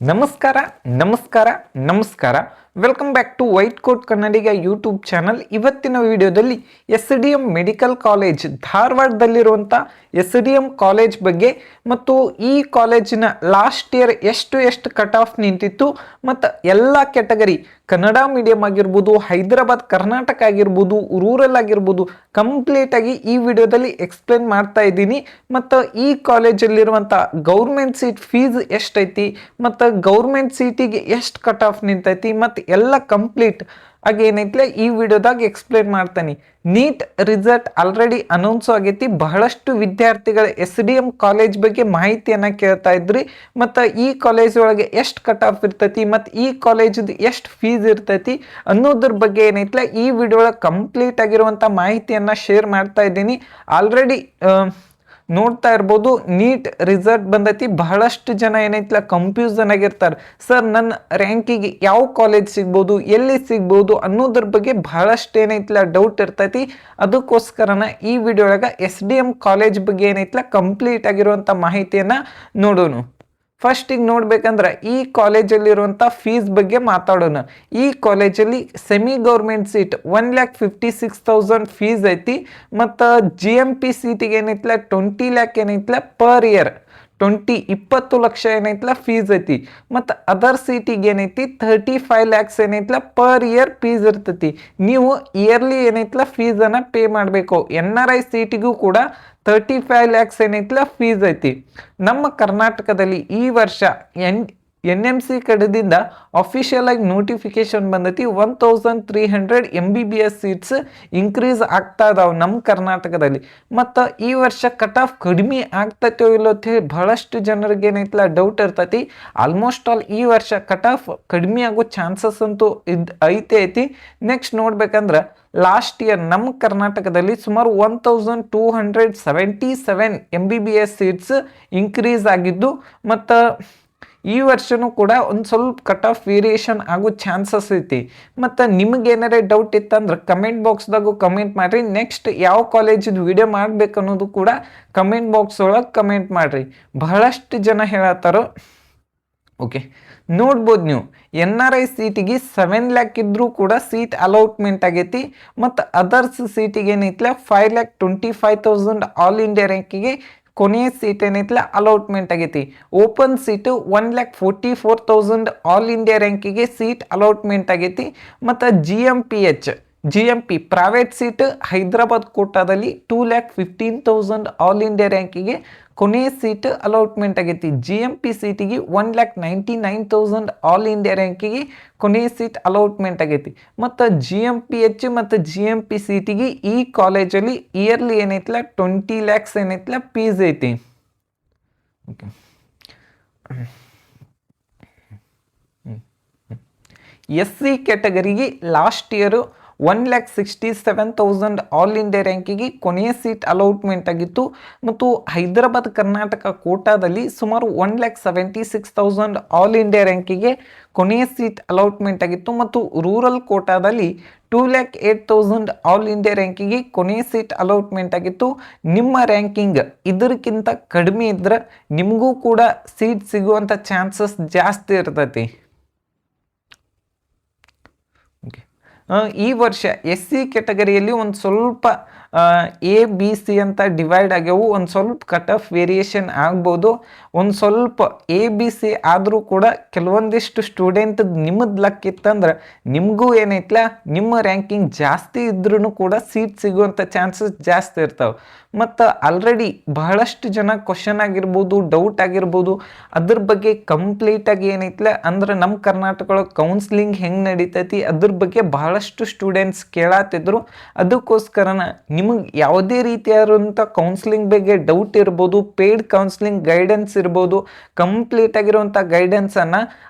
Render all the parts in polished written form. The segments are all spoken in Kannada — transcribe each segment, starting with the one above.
ನಮಸ್ಕಾರ ನಮಸ್ಕಾರ ನಮಸ್ಕಾರ welcome back to white coat Kannadiga YouTube channel. ಇವತ್ತಿನ ವಿಡಿಯೋದಲ್ಲಿ SDM ಮೆಡಿಕಲ್ ಕಾಲೇಜ್ ಧಾರವಾಡದಲ್ಲಿರುವಂಥ SDM ಕಾಲೇಜ್ ಬಗ್ಗೆ ಮತ್ತು ಈ ಕಾಲೇಜಿನ ಲಾಸ್ಟ್ ಇಯರ್ ಎಷ್ಟು ಕಟ್ ಆಫ್ ನಿಂತಿತ್ತು ಮತ್ತು ಎಲ್ಲ ಕ್ಯಾಟಗರಿ ಕನ್ನಡ ಮೀಡಿಯಂ ಆಗಿರ್ಬೋದು, ಹೈದರಾಬಾದ್ ಕರ್ನಾಟಕ ಆಗಿರ್ಬೋದು, ರೂರಲ್ ಆಗಿರ್ಬೋದು ಕಂಪ್ಲೀಟ್ ಆಗಿ ಈ ವಿಡಿಯೋದಲ್ಲಿ ಎಕ್ಸ್ಪ್ಲೇನ್ ಮಾಡ್ತಾ ಇದ್ದೀನಿ. ಮತ್ತು ಈ ಕಾಲೇಜಲ್ಲಿರುವಂಥ ಗೌರ್ಮೆಂಟ್ ಸೀಟ್ ಫೀಸ್ ಎಷ್ಟೈತಿ ಮತ್ತು ಗೌರ್ಮೆಂಟ್ ಸೀಟಿಗೆ ಎಷ್ಟು ಕಟ್ ಆಫ್ ನಿಂತೈತಿ ಮತ್ತು ಎಲ್ಲ ಕಂಪ್ಲೀಟ್ ಆಗಿ ಏನೈತ್ಲೆ ಈ ವಿಡಿಯೋದಾಗ ಎಕ್ಸ್ಪ್ಲೇನ್ ಮಾಡ್ತಾನೆ. ನೀಟ್ ರಿಸಲ್ಟ್ ಆಲ್ರೆಡಿ ಅನೌನ್ಸ್ ಆಗೈತಿ. ಬಹಳಷ್ಟು ವಿದ್ಯಾರ್ಥಿಗಳ SDM ಕಾಲೇಜ್ ಬಗ್ಗೆ ಮಾಹಿತಿಯನ್ನ ಕೇಳ್ತಾ ಇದ್ರಿ. ಮತ್ತು ಈ ಕಾಲೇಜ್ ಒಳಗೆ ಎಷ್ಟು ಕಟ್ ಆಫ್ ಇರ್ತೈತಿ ಮತ್ತು ಈ ಕಾಲೇಜ್ ಎಷ್ಟು ಫೀಸ್ ಇರ್ತೈತಿ ಅನ್ನೋದ್ರ ಬಗ್ಗೆ ಏನೈತ್ಲೆ ಈ ವಿಡಿಯೋ ಒಳಗೆ ಕಂಪ್ಲೀಟ್ ಆಗಿರುವಂಥ ಮಾಹಿತಿಯನ್ನ ಶೇರ್ ಮಾಡ್ತಾ ಇದ್ದೀನಿ. ಆಲ್ರೆಡಿ ನೋಡ್ತಾ ಇರ್ಬೋದು, ನೀಟ್ ರಿಸಲ್ಟ್ ಬಂದೈತಿ. ಬಹಳಷ್ಟು ಜನ ಏನೈತಿಲ್ಲ ಕನ್ಫ್ಯೂಸನ್ ಆಗಿರ್ತಾರೆ. ಸರ್, ನನ್ನ ರ್ಯಾಂಕಿಗೆ ಯಾವ ಕಾಲೇಜ್ ಸಿಗ್ಬೋದು, ಎಲ್ಲಿ ಸಿಗ್ಬೋದು ಅನ್ನೋದ್ರ ಬಗ್ಗೆ ಬಹಳಷ್ಟು ಏನೈತಿಲ್ಲ ಡೌಟ್ ಇರ್ತೈತಿ. ಅದಕ್ಕೋಸ್ಕರನ ಈ ವಿಡಿಯೋ ಒಳಗೆ SDM ಕಾಲೇಜ್ ಬಗ್ಗೆ ಏನೈತಿಲ್ಲ ಕಂಪ್ಲೀಟ್ ಆಗಿರುವಂಥ ಮಾಹಿತಿಯನ್ನ ನೋಡೋಣ. ಫಸ್ಟ್ ಈಗ ನೋಡ್ಬೇಕಂದ್ರೆ ಈ ಕಾಲೇಜಲ್ಲಿರುವಂಥ ಫೀಸ್ ಬಗ್ಗೆ ಮಾತಾಡೋಣ. ಈ ಕಾಲೇಜಲ್ಲಿ ಸೆಮಿ ಗೌರ್ಮೆಂಟ್ ಸೀಟ್ 1,56,000 ಫೀಸ್ ಐತಿ. ಮತ್ತು GMP ಸೀಟಿಗೆ ಏನೈತಿಲ್ಲ 20 ಲ್ಯಾಕ್ ಏನೈತಿಲ್ಲ ಪರ್ ಇಯರ್, 20 ಲಕ್ಷ ಏನೈತಿಲ್ಲ ಫೀಸ್ ಐತಿ. ಮತ್ತು ಅದರ್ ಸೀಟಿಗೆ ಏನೈತಿ 35 ಲ್ಯಾಕ್ಸ್ ಏನೈತಿಲ್ಲ ಪರ್ ಇಯರ್ ಫೀಸ್ ಇರ್ತೈತಿ. ನೀವು ಇಯರ್ಲಿ ಏನೈತಿಲ್ಲ ಫೀಸನ್ನು ಪೇ ಮಾಡಬೇಕು. NRI ಸೀಟಿಗೂ ಕೂಡ 35 ಲ್ಯಾಕ್ಸ್ ಏನೈತಿಲ್ಲ ಫೀಸ್ ಐತಿ. ನಮ್ಮ ಕರ್ನಾಟಕದಲ್ಲಿ ಈ ವರ್ಷ NMC ಕಡೆದಿಂದ ಅಫಿಷಿಯಲ್ ಆಗಿ ನೋಟಿಫಿಕೇಶನ್ ಬಂದೈತಿ. 1,300 MBBS ಸೀಟ್ಸ್ ಇನ್ಕ್ರೀಸ್ ಆಗ್ತಾ ಇದಾವೆ ನಮ್ಮ ಕರ್ನಾಟಕದಲ್ಲಿ. ಮತ್ತು ಈ ವರ್ಷ ಕಟ್ ಆಫ್ ಕಡಿಮೆ ಆಗ್ತೈತೋ ಇಲ್ಲೋ ಅಂತ ಹೇಳಿ ಬಹಳಷ್ಟು ಜನರಿಗೆ ಏನೈತಿಲ್ಲ ಡೌಟ್ ಇರ್ತೈತಿ. ಆಲ್ಮೋಸ್ಟ್ ಆಲ್ ಈ ವರ್ಷ ಕಟ್ ಆಫ್ ಕಡಿಮೆ ಆಗೋ ಚಾನ್ಸಸ್ ಅಂತೂ ಐತಿ. ನೆಕ್ಸ್ಟ್ ನೋಡ್ಬೇಕಂದ್ರೆ ಲಾಸ್ಟ್ ಇಯರ್ ನಮ್ಮ ಕರ್ನಾಟಕದಲ್ಲಿ ಸುಮಾರು 1,277 MBBS ಸೀಟ್ಸ್ ಇನ್ಕ್ರೀಸ್ ಆಗಿದ್ದು. ಮತ್ತು ಈ ವರ್ಷನೂ ಕೂಡ ಒಂದು ಸ್ವಲ್ಪ ಕಟ್ ಆಫ್ ವೇರಿಯೇಷನ್ ಆಗೋ ಚಾನ್ಸಸ್ ಐತಿ. ಮತ್ತು ನಿಮಗೇನಾರೇ ಡೌಟ್ ಇತ್ತಂದ್ರೆ ಕಮೆಂಟ್ ಬಾಕ್ಸ್ದಾಗೂ ಕಮೆಂಟ್ ಮಾಡಿರಿ. ನೆಕ್ಸ್ಟ್ ಯಾವ ಕಾಲೇಜಿದು ವಿಡಿಯೋ ಮಾಡ್ಬೇಕು ಅನ್ನೋದು ಕೂಡ ಕಮೆಂಟ್ ಬಾಕ್ಸ್ ಒಳಗೆ ಕಮೆಂಟ್ ಮಾಡಿರಿ. ಬಹಳಷ್ಟು ಜನ ಹೇಳತ್ತಾರೋ. ಓಕೆ, ನೋಡ್ಬೋದು ನೀವು NRI ಸೀಟಿಗೆ 7 ಲ್ಯಾಕ್ ಇದ್ರೂ ಕೂಡ ಸೀಟ್ ಅಲೌಟ್ಮೆಂಟ್ ಆಗೈತಿ. ಮತ್ತು ಅದರ್ಸ್ ಸೀಟಿಗೆ ಏನೈತಿಲ್ಲ 5,25,000 ಆಲ್ ಇಂಡಿಯಾ ರ್ಯಾಂಕಿಗೆ ಕೊನೆಯ ಸೀಟ್ ಏನೈತಿಲ್ಲ ಅಲೌಟ್ಮೆಂಟ್ ಆಗೈತಿ. ಓಪನ್ ಸೀಟು 1,44,000 ಆಲ್ ಇಂಡಿಯಾ ರ್ಯಾಂಕಿಗೆ ಸೀಟ್ ಅಲೌಟ್ಮೆಂಟ್ ಆಗೈತಿ. ಮತ್ತು GMP ಪ್ರೈವೇಟ್ ಸೀಟ್ ಹೈದರಾಬಾದ್ ಕೋಟಾದಲ್ಲಿ 2,15,000 ಆಲ್ ಇಂಡಿಯಾ ರ್ಯಾಂಕಿಗೆ ಕೊನೆಯ ಸೀಟ್ ಅಲೌಟ್ಮೆಂಟ್ ಆಗೈತಿ. GMP ಸೀಟಿಗೆ 1,99,000 ಆಲ್ ಇಂಡಿಯಾ ರ್ಯಾಂಕಿಗೆ ಕೊನೆಯ ಸೀಟ್ ಅಲೌಟ್ಮೆಂಟ್ ಆಗೈತಿ. ಮತ್ತು GMPH ಮತ್ತು GMP ಸೀಟಿಗೆ ಈ ಕಾಲೇಜಲ್ಲಿ ಇಯರ್ಲಿ ಏನೈತಿಲ್ಲ 20 ಲ್ಯಾಕ್ಸ್ ಏನೈತಿಲ್ಲ ಫೀಸ್ ಐತಿ. ಓಕೆ, SC ಕ್ಯಾಟಗರಿಗೆ ಲಾಸ್ಟ್ ಇಯರು 1,67,000 ಆಲ್ ಇಂಡಿಯಾ ರ್ಯಾಂಕಿಗೆ ಕೊನೆಯ ಸೀಟ್ ಅಲೌಟ್ಮೆಂಟ್ ಆಗಿತ್ತು. ಮತ್ತು ಹೈದರಾಬಾದ್ ಕರ್ನಾಟಕ ಕೋಟಾದಲ್ಲಿ ಸುಮಾರು 1,76,000 ಆಲ್ ಇಂಡಿಯಾ ರ್ಯಾಂಕಿಗೆ ಕೊನೆಯ ಸೀಟ್ ಅಲೌಟ್ಮೆಂಟ್ ಆಗಿತ್ತು. ಮತ್ತು ರೂರಲ್ ಕೋಟಾದಲ್ಲಿ 2,08,000 ಆಲ್ ಇಂಡಿಯಾ ರ್ಯಾಂಕಿಗೆ ಕೊನೆಯ ಸೀಟ್ ಅಲೌಟ್ಮೆಂಟ್ ಆಗಿತ್ತು. ನಿಮ್ಮ ರ್ಯಾಂಕಿಂಗ್ ಇದಕ್ಕಿಂತ ಕಡಿಮೆ ಇದ್ರೆ ನಿಮಗೂ ಕೂಡ ಸೀಟ್ ಸಿಗುವಂಥ ಚಾನ್ಸಸ್ ಜಾಸ್ತಿ ಇರ್ತೈತಿ. ಈ ವರ್ಷ SC ಕ್ಯಾಟಗರಿಯಲ್ಲಿ ಒಂದು ಸ್ವಲ್ಪ ABC ಅಂತ ಡಿವೈಡ್ ಆಗ್ಯಾವು. ಒಂದು ಸ್ವಲ್ಪ ಕಟ್ ಆಫ್ ವೇರಿಯೇಷನ್ ಆಗ್ಬೋದು. ಒಂದು ಸ್ವಲ್ಪ ABC ಆದರೂ ಕೂಡ ಕೆಲವೊಂದಿಷ್ಟು ಸ್ಟೂಡೆಂಟ್ ನಿಮ್ಮದು ಲಕ್ ಇತ್ತಂದ್ರೆ ನಿಮಗೂ ಏನೈತಿಲ್ಲ ನಿಮ್ಮ ರ್ಯಾಂಕಿಂಗ್ ಜಾಸ್ತಿ ಇದ್ರೂ ಕೂಡ ಸೀಟ್ ಸಿಗುವಂಥ ಚಾನ್ಸಸ್ ಜಾಸ್ತಿ ಇರ್ತಾವೆ. ಮತ್ತು ಆಲ್ರೆಡಿ ಬಹಳಷ್ಟು ಜನ ಕ್ವಶನ್ ಆಗಿರ್ಬೋದು, ಡೌಟ್ ಆಗಿರ್ಬೋದು, ಅದ್ರ ಬಗ್ಗೆ ಕಂಪ್ಲೀಟಾಗಿ ಏನೈತಿಲ್ಲ ಅಂದ್ರೆ ನಮ್ಮ ಕರ್ನಾಟಕ ಒಳಗೆ ಕೌನ್ಸ್ಲಿಂಗ್ ಹೆಂಗೆ ನಡೀತೈತಿ ಅದ್ರ ಬಗ್ಗೆ ಬಹಳಷ್ಟು ಸ್ಟೂಡೆಂಟ್ಸ್ ಕೇಳತ್ತಿದ್ರು. ಅದಕ್ಕೋಸ್ಕರನ ನಿಮಗೆ ಯಾವುದೇ ರೀತಿಯಾದಂಥ ಕೌನ್ಸ್ಲಿಂಗ್ ಬಗ್ಗೆ ಡೌಟ್ ಇರ್ಬೋದು, ಪೇಯ್ಡ್ ಕೌನ್ಸ್ಲಿಂಗ್ ಗೈಡೆನ್ಸ್ ಇರ್ಬೋದು, ಕಂಪ್ಲೀಟ್ ಆಗಿರುವಂಥ ಗೈಡೆನ್ಸನ್ನು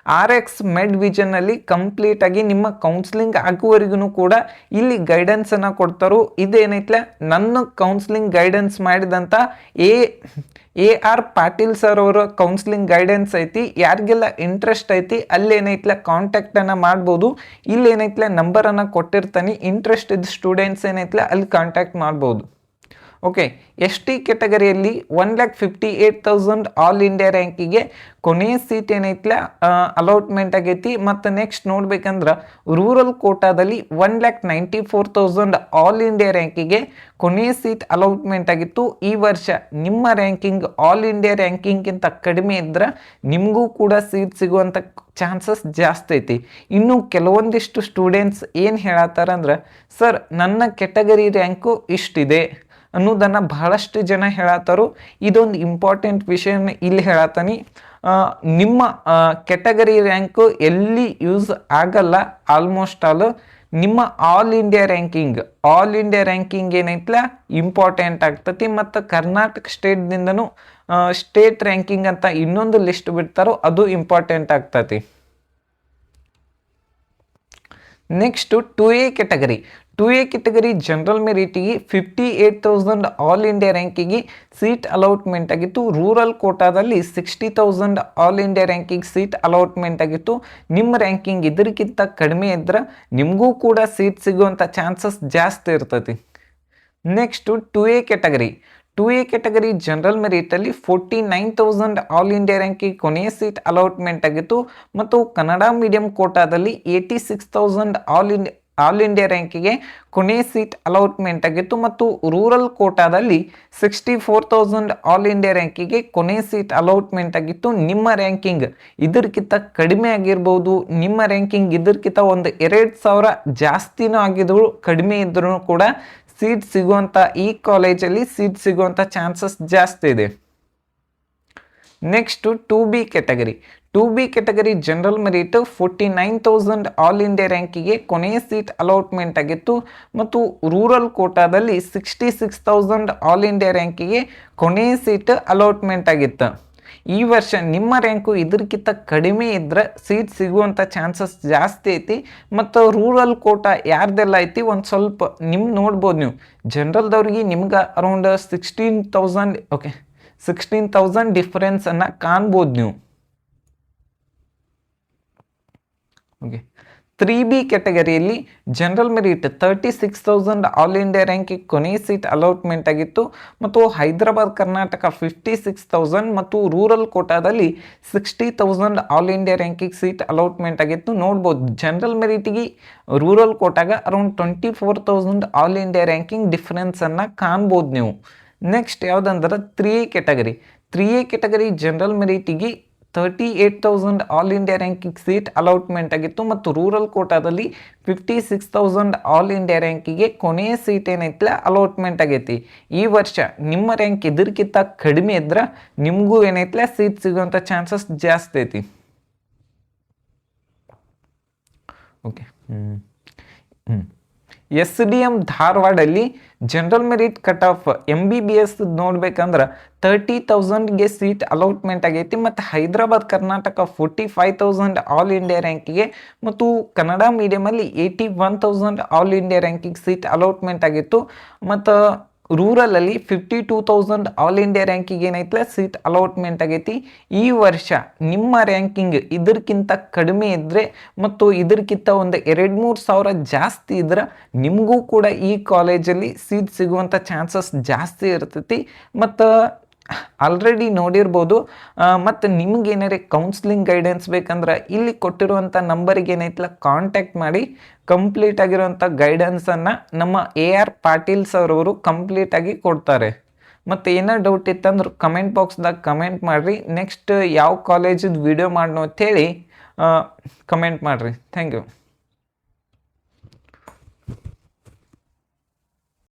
RX Med Vision ಅಲ್ಲಿ ಕಂಪ್ಲೀಟ್ ಆಗಿ ನಿಮ್ಮ ಕೌನ್ಸ್ಲಿಂಗ್ ಆಗುವವರೆಗೂ ಕೂಡ ಇಲ್ಲಿ ಗೈಡೆನ್ಸನ್ನು ಕೊಡ್ತಾರೋ. ಇದೇನೈತಿಲ್ಲ ನನ್ನ ಕೌನ್ಸ್ಲಿಂಗ್ ಗೈಡೆನ್ಸ್ ಮಾಡಿದಂಥ AR ಪಾಟೀಲ್ ಸರ್ ಅವರ ಕೌನ್ಸಿಲಿಂಗ್ ಗೈಡೆನ್ಸ್ ಐತಿ. ಯಾರಿಗೆಲ್ಲ ಇಂಟ್ರೆಸ್ಟ್ ಐತಿ ಅಲ್ಲಿ ಏನೈತಿಲ್ಲ ಕಾಂಟ್ಯಾಕ್ಟನ್ನು ಮಾಡ್ಬೋದು. ಇಲ್ಲಿ ಏನೈತಿಲ್ಲ ನಂಬರನ್ನು ಕೊಟ್ಟಿರ್ತಾನೆ. ಇಂಟ್ರೆಸ್ಟ್ ಇದ್ದ ಸ್ಟೂಡೆಂಟ್ಸ್ ಏನೈತಿಲ್ಲ ಅಲ್ಲಿ ಕಾಂಟ್ಯಾಕ್ಟ್ ಮಾಡ್ಬೋದು. ಓಕೆ, ಎಸ್ ಟಿ ಕೆಟಗರಿಯಲ್ಲಿ 1,58,000 ಆಲ್ ಇಂಡಿಯಾ ರ್ಯಾಂಕಿಗೆ ಕೊನೆಯ ಸೀಟ್ ಏನೈತ್ಲ ಅಲಾಟ್ಮೆಂಟ್ ಆಗೈತಿ. ಮತ್ತು ನೆಕ್ಸ್ಟ್ ನೋಡ್ಬೇಕಂದ್ರೆ ರೂರಲ್ ಕೋಟಾದಲ್ಲಿ 1,94,000 ಆಲ್ ಇಂಡಿಯಾ ರ್ಯಾಂಕಿಗೆ ಕೊನೆಯ ಸೀಟ್ ಅಲಾಟ್ಮೆಂಟ್ ಆಗಿತ್ತು. ಈ ವರ್ಷ ನಿಮ್ಮ ರ್ಯಾಂಕಿಂಗ್ ಆಲ್ ಇಂಡಿಯಾ ರ್ಯಾಂಕಿಂಗ್ಗಿಂತ ಕಡಿಮೆ ಇದ್ರೆ ನಿಮಗೂ ಕೂಡ ಸೀಟ್ ಸಿಗುವಂಥ ಚಾನ್ಸಸ್ ಜಾಸ್ತಿ ಐತಿ. ಇನ್ನು ಕೆಲವೊಂದಿಷ್ಟು ಸ್ಟೂಡೆಂಟ್ಸ್ ಏನು ಹೇಳತ್ತಾರಂದ್ರೆ, ಸರ್ ನನ್ನ ಕೆಟಗರಿ ರ್ಯಾಂಕು ಇಷ್ಟಿದೆ ಅನ್ನೋದನ್ನು ಬಹಳಷ್ಟು ಜನ ಹೇಳತ್ತಾರು. ಇದೊಂದು ಇಂಪಾರ್ಟೆಂಟ್ ವಿಷಯನ ಇಲ್ಲಿ ಹೇಳತ್ತಾನೆ. ನಿಮ್ಮ ಕೆಟಗರಿ ರ್ಯಾಂಕು ಎಲ್ಲಿ ಯೂಸ್ ಆಗಲ್ಲ. ಆಲ್ಮೋಸ್ಟ್ ಆಲ್ ನಿಮ್ಮ ಆಲ್ ಇಂಡಿಯಾ ರ್ಯಾಂಕಿಂಗ್ ಏನೈತಲ್ಲ ಇಂಪಾರ್ಟೆಂಟ್ ಆಗ್ತತಿ. ಮತ್ತು ಕರ್ನಾಟಕ ಸ್ಟೇಟ್ದಿಂದನೂ ಸ್ಟೇಟ್ ರ್ಯಾಂಕಿಂಗ್ ಅಂತ ಇನ್ನೊಂದು ಲಿಸ್ಟ್ ಬಿಡ್ತಾರೋ ಅದು ಇಂಪಾರ್ಟೆಂಟ್ ಆಗ್ತತಿ. ನೆಕ್ಸ್ಟ್ 2A ಕೆಟಗರಿ ಜನರಲ್ ಮೆರಿಟಿಗೆ 58,000 ಆಲ್ ಇಂಡಿಯಾ ರ್ಯಾಂಕಿಗೆ ಸೀಟ್ ಅಲಾಟ್ಮೆಂಟ್ ಆಗಿತ್ತು. ರೂರಲ್ ಕೋಟಾದಲ್ಲಿ 60,000 all India ranking seat allotment ಆಗಿತ್ತು. ನಿಮ್ಮ ರ್ಯಾಂಕಿಂಗ್ ಇದಕ್ಕಿಂತ ಕಡಿಮೆ ಇದ್ರೆ ನಿಮಗೂ ಕೂಡ ಸೀಟ್ ಸಿಗುವಂಥ ಚಾನ್ಸಸ್ ಜಾಸ್ತಿ ಇರ್ತೈತಿ. ನೆಕ್ಸ್ಟ್ 2A ಕೆಟಗರಿ ಜನರಲ್ ಮೆರಿಟಲ್ಲಿ 49,000 ಆಲ್ ಇಂಡಿಯಾ ರ್ಯಾಂಕಿಗೆ ಕೊನೆಯ ಸೀಟ್ ಅಲಾಟ್ಮೆಂಟ್ ಆಗಿತ್ತು. ಮತ್ತು ಕನ್ನಡ ಮೀಡಿಯಂ ಕೋಟಾದಲ್ಲಿ 86,000 ಆಲ್ ಇಂಡಿಯಾ ರ್ಯಾಂಕಿಗೆ ಕೊನೆಯ ಸೀಟ್ ಅಲಾಟ್ಮೆಂಟ್ ಆಗಿತ್ತು. ಮತ್ತು ರೂರಲ್ ಕೋಟಾದಲ್ಲಿ 64,000 ಆಲ್ ಇಂಡಿಯಾ ರ್ಯಾಂಕಿಗೆ ಕೊನೆಯ ಸೀಟ್ ಅಲಾಟ್ಮೆಂಟ್ ಆಗಿತ್ತು. ನಿಮ್ಮ ರ್ಯಾಂಕಿಂಗ್ ಇದಕ್ಕಿಂತ ಕಡಿಮೆ ಆಗಿರ್ಬೋದು, ನಿಮ್ಮ ರ್ಯಾಂಕಿಂಗ್ ಇದಕ್ಕಿಂತ ಒಂದು 2,000 ಜಾಸ್ತಿನೂ ಆಗಿದ್ರು ಕಡಿಮೆ ಇದ್ರೂ ಕೂಡ ಸೀಟ್ ಸಿಗುವಂಥ ಈ ಕಾಲೇಜಲ್ಲಿ ಸೀಟ್ ಸಿಗುವಂಥ ಚಾನ್ಸಸ್ ಜಾಸ್ತಿ ಇದೆ. Next 2B category general merit 49,000 all India ರ್ಯಾಂಕಿಗೆ ಕೊನೆಯ ಸೀಟ್ ಅಲಾಟ್ಮೆಂಟ್ ಆಗಿತ್ತು. ಮತ್ತು ರೂರಲ್ ಕೋಟಾದಲ್ಲಿ 66,000 ಆಲ್ ಇಂಡಿಯಾ ರ್ಯಾಂಕಿಗೆ ಕೊನೆಯ ಸೀಟ್ ಅಲಾಟ್ಮೆಂಟ್ ಆಗಿತ್ತು. ಈ ವರ್ಷ ನಿಮ್ಮ ರ್ಯಾಂಕು ಇದಕ್ಕಿಂತ ಕಡಿಮೆ ಇದ್ರೆ ಸೀಟ್ ಸಿಗುವಂಥ ಚಾನ್ಸಸ್ ಜಾಸ್ತಿ ಐತಿ. ಮತ್ತು ರೂರಲ್ ಕೋಟಾ ಯಾರ್ದೆಲ್ಲ ಐತಿ ಒಂದು ಸ್ವಲ್ಪ ನೋಡ್ಬೋದು. ನೀವು ಜನರಲ್ದವ್ರಿಗೆ ನಿಮ್ಗೆ ಅರೌಂಡ್ 16,000 ಡಿಫರೆನ್ಸನ್ನು ಕಾಣ್ಬೋದು ನೀವು. ಓಕೆ, 3B ಕೆಟಗರಿಯಲ್ಲಿ ಜನರಲ್ ಮೆರಿಟ್ 36,000 ಆಲ್ ಇಂಡಿಯಾ ರ್ಯಾಂಕಿಗೆ ಕೊನೆಯ ಸೀಟ್ ಅಲಾಟ್ಮೆಂಟ್ ಆಗಿತ್ತು. ಮತ್ತು ಹೈದರಾಬಾದ್ ಕರ್ನಾಟಕ 56,000 ಮತ್ತು ರೂರಲ್ ಕೋಟಾದಲ್ಲಿ 60,000 ಆಲ್ ಇಂಡಿಯಾ ರ್ಯಾಂಕಿಗೆ ಸೀಟ್ ಅಲಾಟ್ಮೆಂಟ್ ಆಗಿತ್ತು. ನೋಡ್ಬೋದು ಜನರಲ್ ಮೆರಿಟಿಗೆ ರೂರಲ್ ಕೋಟಾಗ ಅರೌಂಡ್ 24,000 ಆಲ್ ಇಂಡಿಯಾ ರ್ಯಾಂಕಿಂಗ್ ಡಿಫರೆನ್ಸನ್ನು ಕಾಣ್ಬೋದು ನೀವು. ನೆಕ್ಸ್ಟ್ ಯಾವುದಂದ್ರೆ 3A ಕೆಟಗರಿ ಜನರಲ್ ಮೆರಿಟಿಗೆ 38,000 all India ranking seat allotment ಆಗಿತ್ತು. ಮತ್ತು ರೂರಲ್ ಕೋಟಾದಲ್ಲಿ 56,000 ಆಲ್ ಇಂಡಿಯಾ ರ್ಯಾಂಕಿಗೆ ಕೊನೆಯ ಸೀಟ್ ಏನೈತಿಲ್ಲ ಅಲಾಟ್ಮೆಂಟ್ ಆಗೈತಿ. ಈ ವರ್ಷ ನಿಮ್ಮ ರ್ಯಾಂಕ್ ಇದಕ್ಕಿಂತ ಕಡಿಮೆ ಇದ್ರೆ ನಿಮಗೂ ಏನೈತಿಲ್ಲ ಸೀಟ್ ಸಿಗುವಂಥ ಚಾನ್ಸಸ್ ಜಾಸ್ತಿ ಐತಿ. ಓಕೆ, SDM ಧಾರವಾಡಲ್ಲಿ general merit cut off MBBS ನೋಡ್ಬೇಕಂದ್ರೆ 30,000ಗೆ ಸೀಟ್ ಅಲಾಟ್ಮೆಂಟ್ ಆಗೈತಿ. ಮತ್ತು ಹೈದರಾಬಾದ್ ಕರ್ನಾಟಕ 45,000 ಆಲ್ ಇಂಡಿಯಾ ರ್ಯಾಂಕಿಗೆ ಮತ್ತು ಕನ್ನಡ ಮೀಡಿಯಮಲ್ಲಿ 81,000 ಆಲ್ ಇಂಡಿಯಾ ರ್ಯಾಂಕಿಗೆ ಸೀಟ್ ಅಲಾಟ್ಮೆಂಟ್ ಆಗಿತ್ತು. ಮತ್ತು ರೂರಲಲ್ಲಿ 52,000 ಆಲ್ ಇಂಡಿಯಾ ರ್ಯಾಂಕಿಗೆ ಏನೈತಲ್ಲ ಸೀಟ್ ಅಲಾಟ್ಮೆಂಟ್ ಆಗೈತಿ. ಈ ವರ್ಷ ನಿಮ್ಮ ರ್ಯಾಂಕಿಂಗ್ ಇದಕ್ಕಿಂತ ಕಡಿಮೆ ಇದ್ದರೆ ಮತ್ತು ಇದಕ್ಕಿಂತ ಒಂದು 2-3,000 ಜಾಸ್ತಿ ಇದ್ರೆ ನಿಮಗೂ ಕೂಡ ಈ ಕಾಲೇಜಲ್ಲಿ ಸೀಟ್ ಸಿಗುವಂಥ ಚಾನ್ಸಸ್ ಜಾಸ್ತಿ ಇರ್ತೈತಿ. ಮತ್ತು ಆಲ್ರೆಡಿ ನೋಡಿರ್ಬೋದು. ಮತ್ತು ನಿಮಗೇನಾರೆ ಕೌನ್ಸ್ಲಿಂಗ್ ಗೈಡೆನ್ಸ್ ಬೇಕಂದ್ರೆ ಇಲ್ಲಿ ಕೊಟ್ಟಿರುವಂಥ ನಂಬರಿಗೆ ಏನೈತಲ್ಲ ಕಾಂಟ್ಯಾಕ್ಟ್ ಮಾಡಿ ಕಂಪ್ಲೀಟ್ ಆಗಿರುವಂಥ ಗೈಡೆನ್ಸನ್ನು ನಮ್ಮ AR ಪಾಟೀಲ್ ಸರ್ ಅವರು ಕಂಪ್ಲೀಟಾಗಿ ಕೊಡ್ತಾರೆ. ಮತ್ತು ಏನೋ ಡೌಟ್ ಇತ್ತಂದ್ರೆ ಕಮೆಂಟ್ ಬಾಕ್ಸ್ದಾಗ ಕಮೆಂಟ್ ಮಾಡಿರಿ. ನೆಕ್ಸ್ಟ್ ಯಾವ ಕಾಲೇಜದ್ದು ವಿಡಿಯೋ ಮಾಡೋಣ ಅಂತೇಳಿ ಕಮೆಂಟ್ ಮಾಡಿರಿ. Thank you.